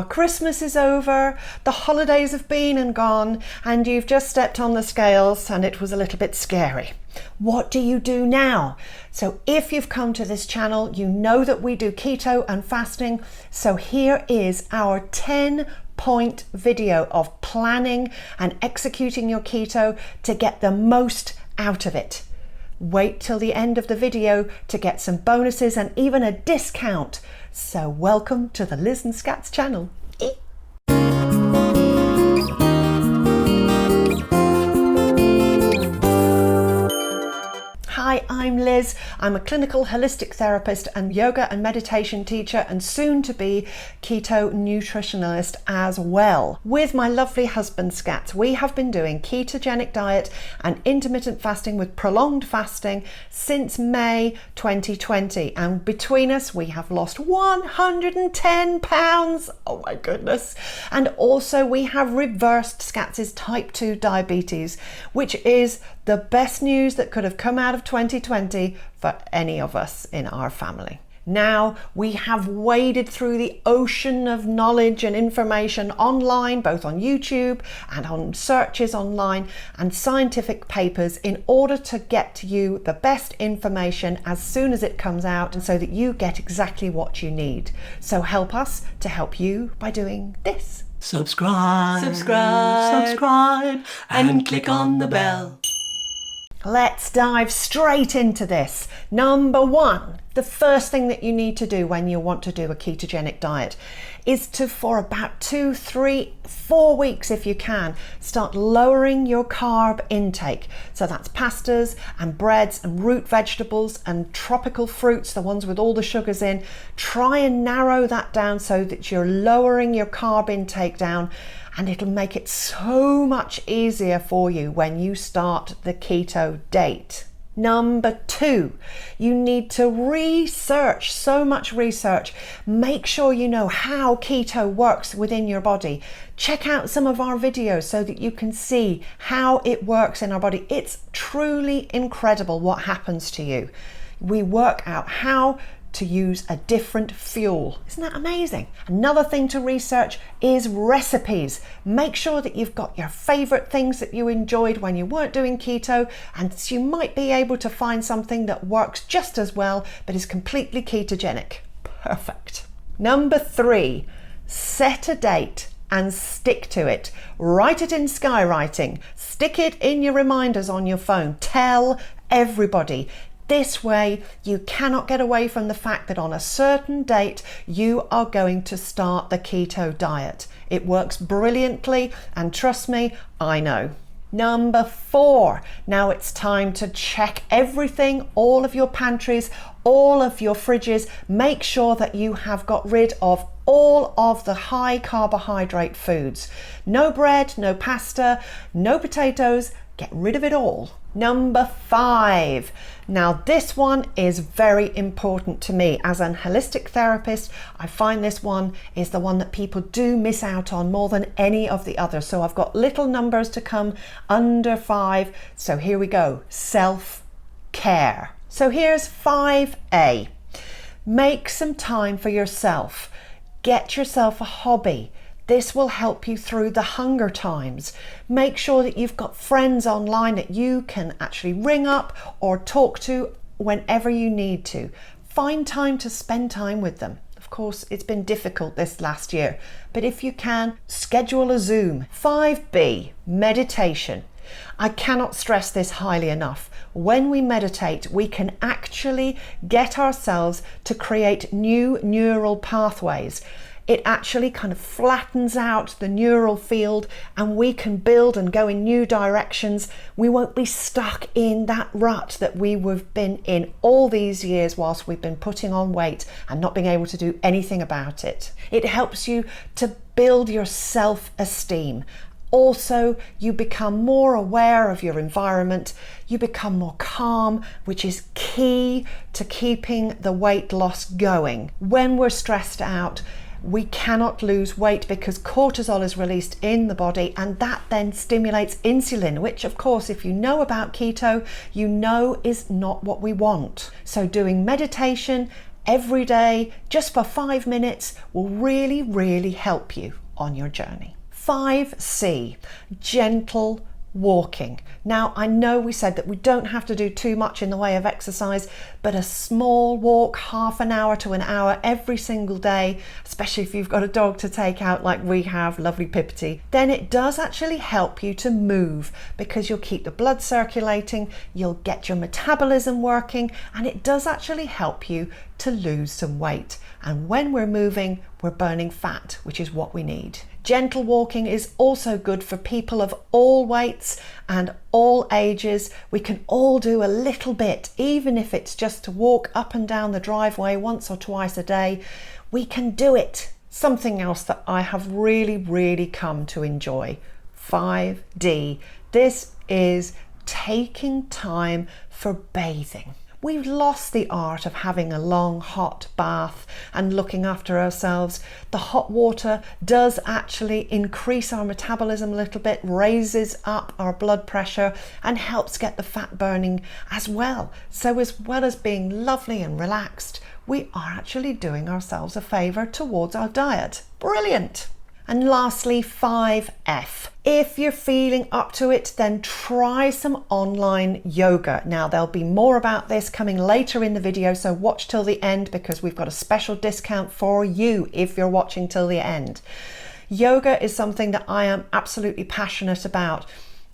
Christmas is over, the holidays have been and gone, and you've just stepped on the scales and it was a little bit scary. What do you do now? So if you've come to this channel, you know that we do keto and fasting. So here is our 10-point video of planning and executing your keto to get the most out of it. Wait till the end of the video to get some bonuses and even a discount. So welcome to the Liz and Skatz channel. Hi, I'm Liz. I'm a clinical holistic therapist and yoga and meditation teacher and soon to be keto nutritionalist as well. With my lovely husband Skatz, we have been doing ketogenic diet and intermittent fasting with prolonged fasting since May 2020. And between us, we have lost 110 pounds. Oh my goodness. And also we have reversed Skatz's type 2 diabetes, which is the best news that could have come out of 2020 for any of us in our family. Now we have waded through the ocean of knowledge and information online, both on YouTube and on searches online and scientific papers in order to get to you the best information as soon as it comes out and so that you get exactly what you need. So help us to help you by doing this. Subscribe, and click on the bell. Let's dive straight into this. Number one, the first thing that you need to do when you want to do a ketogenic diet is to, for about 2, 3, 4 weeks if you can, start lowering your carb intake. So that's pastas and breads and root vegetables and tropical fruits, the ones with all the sugars in. Try and narrow that down so that you're lowering your carb intake down, and it'll make it so much easier for you when you start the keto date. Number 2, you need to research, so much research. Make sure you know how keto works within your body. Check out some of our videos so that you can see how it works in our body. It's truly incredible what happens to you. We work out how to use a different fuel. Isn't that amazing? Another thing to research is recipes. Make sure that you've got your favorite things that you enjoyed when you weren't doing keto, and you might be able to find something that works just as well but is completely ketogenic. Perfect. Number 3, set a date and stick to it. Write it in skywriting. Stick it in your reminders on your phone. Tell everybody. This way, you cannot get away from the fact that on a certain date, you are going to start the keto diet. It works brilliantly, and trust me, I know. Number 4, now it's time to check everything, all of your pantries, all of your fridges. Make sure that you have got rid of all of the high carbohydrate foods. No bread, no pasta, no potatoes. Get rid of it all. Number 5. Now this one is very important to me. As an holistic therapist, I find this one is the one that people do miss out on more than any of the others. So I've got little numbers to come under 5. So here we go. Self-care. So here's 5A. Make some time for yourself. Get yourself a hobby. This will help you through the hunger times. Make sure that you've got friends online that you can actually ring up or talk to whenever you need to. Find time to spend time with them. Of course, it's been difficult this last year, but if you can, schedule a Zoom. 5B, meditation. I cannot stress this highly enough. When we meditate, we can actually get ourselves to create new neural pathways. It actually kind of flattens out the neural field and we can build and go in new directions. We won't be stuck in that rut that we've been in all these years whilst we've been putting on weight and not being able to do anything about it. It helps you to build your self-esteem. Also, you become more aware of your environment. You become more calm, which is key to keeping the weight loss going. When we're stressed out, we cannot lose weight because cortisol is released in the body, and that then stimulates insulin, which of course, if you know about keto, you know is not what we want. So doing meditation every day, just for 5 minutes, will really, really help you on your journey. 5C, gentle walking. Now, I know we said that we don't have to do too much in the way of exercise, but a small walk, half an hour to an hour every single day, especially if you've got a dog to take out like we have, lovely Pippity, then it does actually help you to move, because you'll keep the blood circulating, you'll get your metabolism working, and it does actually help you to lose some weight. And when we're moving, we're burning fat, which is what we need. Gentle walking is also good for people of all weights and all ages. We can all do a little bit, even if it's just to walk up and down the driveway once or twice a day. We can do it. Something else that I have really, really come to enjoy. 5D. This is taking time for bathing. We've lost the art of having a long hot bath and looking after ourselves. The hot water does actually increase our metabolism a little bit, raises up our blood pressure and helps get the fat burning as well. So as well as being lovely and relaxed, we are actually doing ourselves a favour towards our diet. Brilliant! And lastly, 5F. If you're feeling up to it, then try some online yoga. Now, there'll be more about this coming later in the video, so watch till the end, because we've got a special discount for you if you're watching till the end. Yoga is something that I am absolutely passionate about,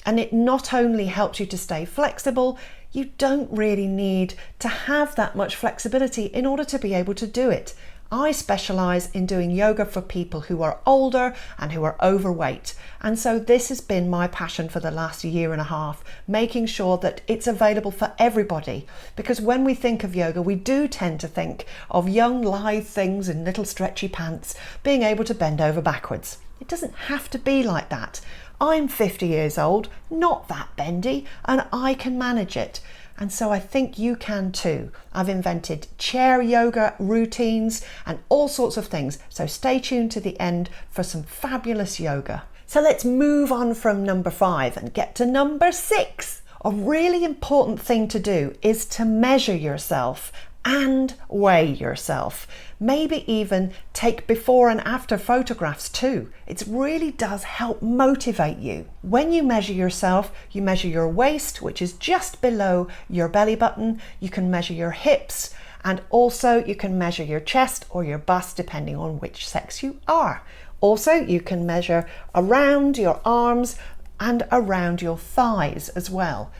and it not only helps you to stay flexible, you don't really need to have that much flexibility in order to be able to do it. I specialise in doing yoga for people who are older and who are overweight. And so this has been my passion for the last year and a half, making sure that it's available for everybody. Because when we think of yoga, we do tend to think of young, lithe things in little stretchy pants being able to bend over backwards. It doesn't have to be like that. I'm 50 years old, not that bendy, and I can manage it. And so I think you can too. I've invented chair yoga routines and all sorts of things. So stay tuned to the end for some fabulous yoga. So let's move on from number 5 and get to number 6. A really important thing to do is to measure yourself and weigh yourself. Maybe even take before and after photographs too. It really does help motivate you. When you measure yourself, you measure your waist, which is just below your belly button. You can measure your hips, and also you can measure your chest or your bust depending on which sex you are. Also, you can measure around your arms and around your thighs as well.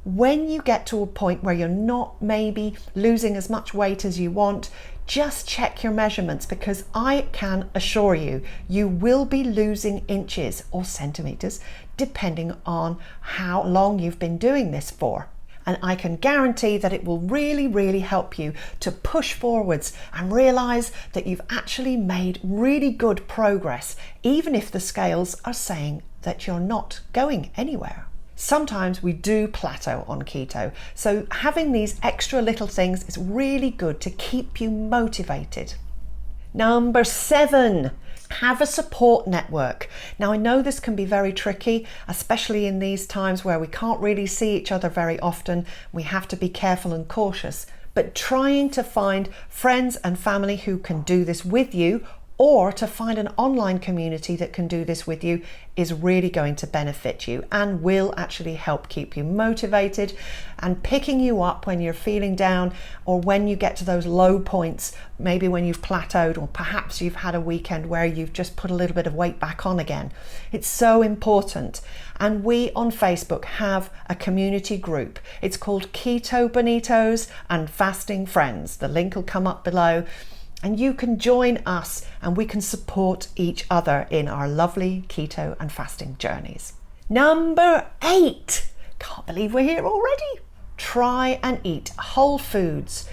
When you get to a point where you're not maybe losing as much weight as you want, just check your measurements, because I can assure you, you will be losing inches or centimetres depending on how long you've been doing this for. And I can guarantee that it will really, really help you to push forwards and realise that you've actually made really good progress, even if the scales are saying that you're not going anywhere. Sometimes we do plateau on keto, so having these extra little things is really good to keep you motivated. Number 7, have a support network. Now, I know this can be very tricky, especially in these times where we can't really see each other very often. We have to be careful and cautious, but trying to find friends and family who can do this with you, or to find an online community that can do this with you, is really going to benefit you and will actually help keep you motivated and picking you up when you're feeling down, or when you get to those low points, maybe when you've plateaued, or perhaps you've had a weekend where you've just put a little bit of weight back on again. It's so important. And we on Facebook have a community group. It's called Keto Bonitos and Fasting Friends. The link will come up below. And you can join us and we can support each other in our lovely keto and fasting journeys. Number 8. Can't believe we're here already. Try and eat whole foods,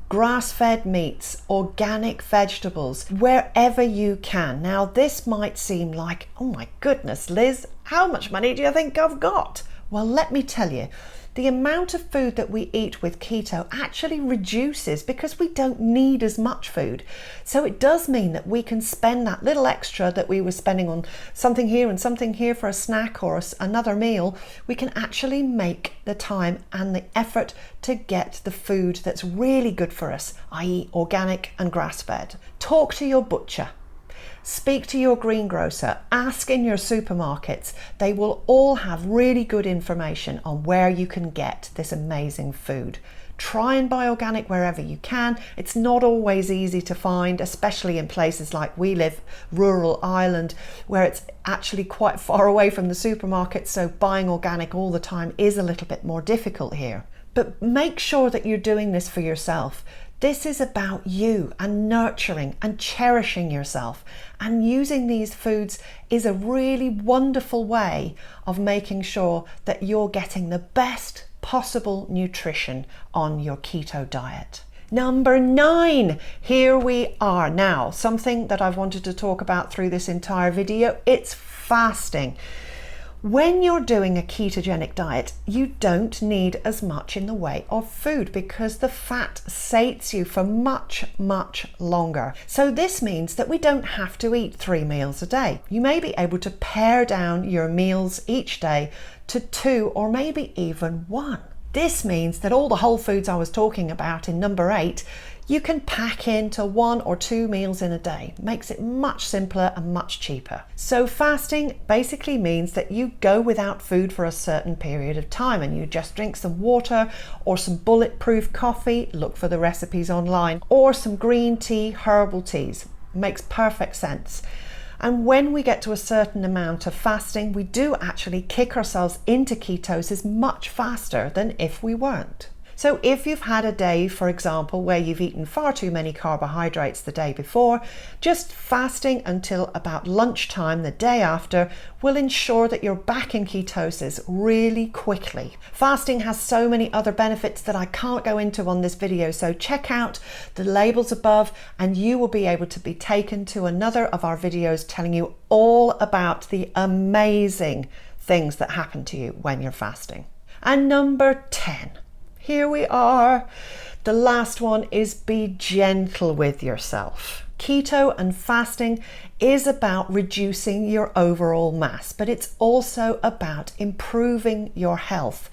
grass-fed meats, organic vegetables, wherever you can. Now, this might seem like, oh my goodness, Liz, how much money do you think I've got? Well, let me tell you, the amount of food that we eat with keto actually reduces because we don't need as much food. So it does mean that we can spend that little extra that we were spending on something here and something here for a snack or another meal. We can actually make the time and the effort to get the food that's really good for us, i.e. organic and grass-fed. Talk to your butcher. Speak to your greengrocer, ask in your supermarkets. They will all have really good information on where you can get this amazing food. Try and buy organic wherever you can. It's not always easy to find, especially in places like we live, rural Ireland, where it's actually quite far away from the supermarket, so buying organic all the time is a little bit more difficult here. But make sure that you're doing this for yourself. This is about you and nurturing and cherishing yourself, and using these foods is a really wonderful way of making sure that you're getting the best possible nutrition on your keto diet. Number 9, here we are now. Something that I've wanted to talk about through this entire video, it's fasting. When you're doing a ketogenic diet, you don't need as much in the way of food because the fat sates you for much, much longer. So this means that we don't have to eat 3 meals a day. You may be able to pare down your meals each day to 2 or maybe even 1. This means that all the whole foods I was talking about in number 8, you can pack into 1 or 2 meals in a day. Makes it much simpler and much cheaper. So fasting basically means that you go without food for a certain period of time and you just drink some water or some bulletproof coffee, look for the recipes online, or some green tea, herbal teas. Makes perfect sense. And when we get to a certain amount of fasting, we do actually kick ourselves into ketosis much faster than if we weren't. So if you've had a day, for example, where you've eaten far too many carbohydrates the day before, just fasting until about lunchtime the day after will ensure that you're back in ketosis really quickly. Fasting has so many other benefits that I can't go into on this video, so check out the labels above and you will be able to be taken to another of our videos telling you all about the amazing things that happen to you when you're fasting. And number 10. Here we are. The last one is be gentle with yourself. Keto and fasting is about reducing your overall mass, but it's also about improving your health,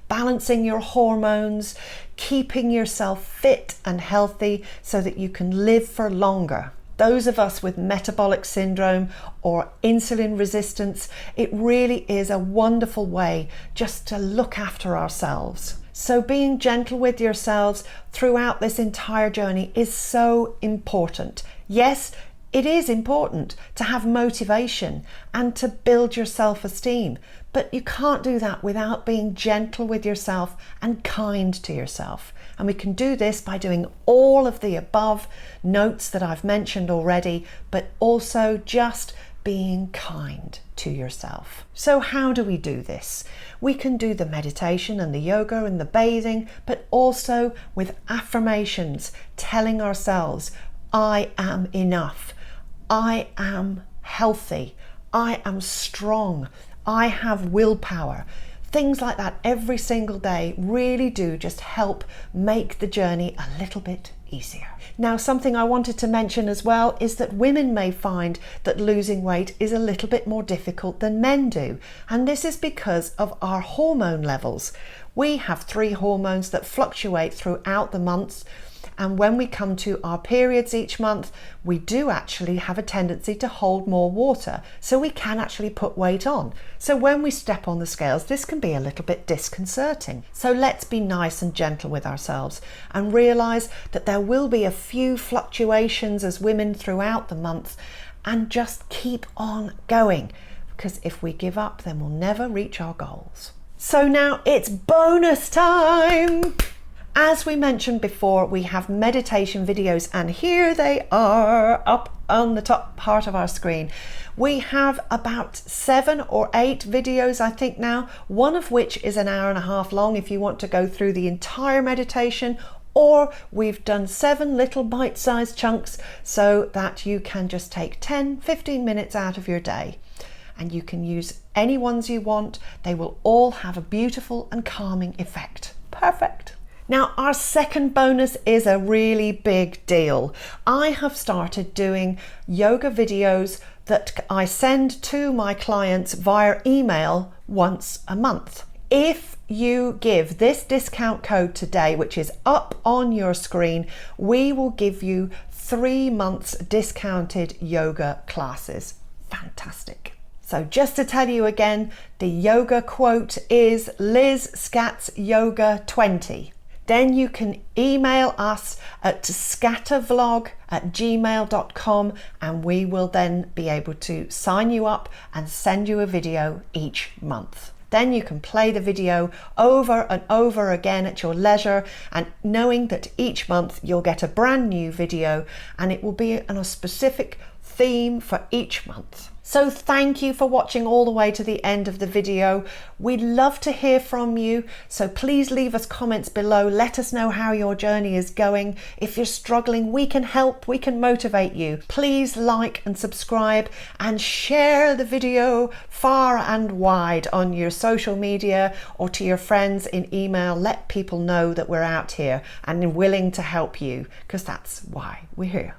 balancing your hormones, keeping yourself fit and healthy so that you can live for longer. Those of us with metabolic syndrome or insulin resistance, it really is a wonderful way just to look after ourselves. So being gentle with yourselves throughout this entire journey is so important. Yes, it is important to have motivation and to build your self-esteem, but you can't do that without being gentle with yourself and kind to yourself. And we can do this by doing all of the above notes that I've mentioned already, but also just being kind to yourself. So how do we do this? We can do the meditation and the yoga and the bathing, but also with affirmations, telling ourselves, I am enough, I am healthy, I am strong, I have willpower. Things like that every single day really do just help make the journey a little bit easier. Now, something I wanted to mention as well is that women may find that losing weight is a little bit more difficult than men do. And this is because of our hormone levels. We have 3 hormones that fluctuate throughout the months. And when we come to our periods each month, we do actually have a tendency to hold more water, so we can actually put weight on. So when we step on the scales, this can be a little bit disconcerting. So let's be nice and gentle with ourselves and realize that there will be a few fluctuations as women throughout the month, and just keep on going, because if we give up, then we'll never reach our goals. So now it's bonus time. As we mentioned before, we have meditation videos, and here they are up on the top part of our screen. We have about 7 or 8 videos, I think now, one of which is an hour and a half long if you want to go through the entire meditation, or we've done 7 little bite-sized chunks so that you can just take 10-15 minutes out of your day. and you can use any ones you want. They will all have a beautiful and calming effect. Perfect. Now, our second bonus is a really big deal. I have started doing yoga videos that I send to my clients via email once a month. If you give this discount code today, which is up on your screen, we will give you 3 months discounted yoga classes. Fantastic. So just to tell you again, the yoga quote is liz&skatz yoga 20. Then you can email us at scattervlog@gmail.com and we will then be able to sign you up and send you a video each month. Then you can play the video over and over again at your leisure, and knowing that each month you'll get a brand new video and it will be on a specific theme for each month. So thank you for watching all the way to the end of the video. We'd love to hear from you, so please leave us comments below. Let us know how your journey is going. If you're struggling, we can help, we can motivate you. Please like and subscribe and share the video far and wide on your social media or to your friends in email. Let people know that we're out here and willing to help you, because that's why we're here.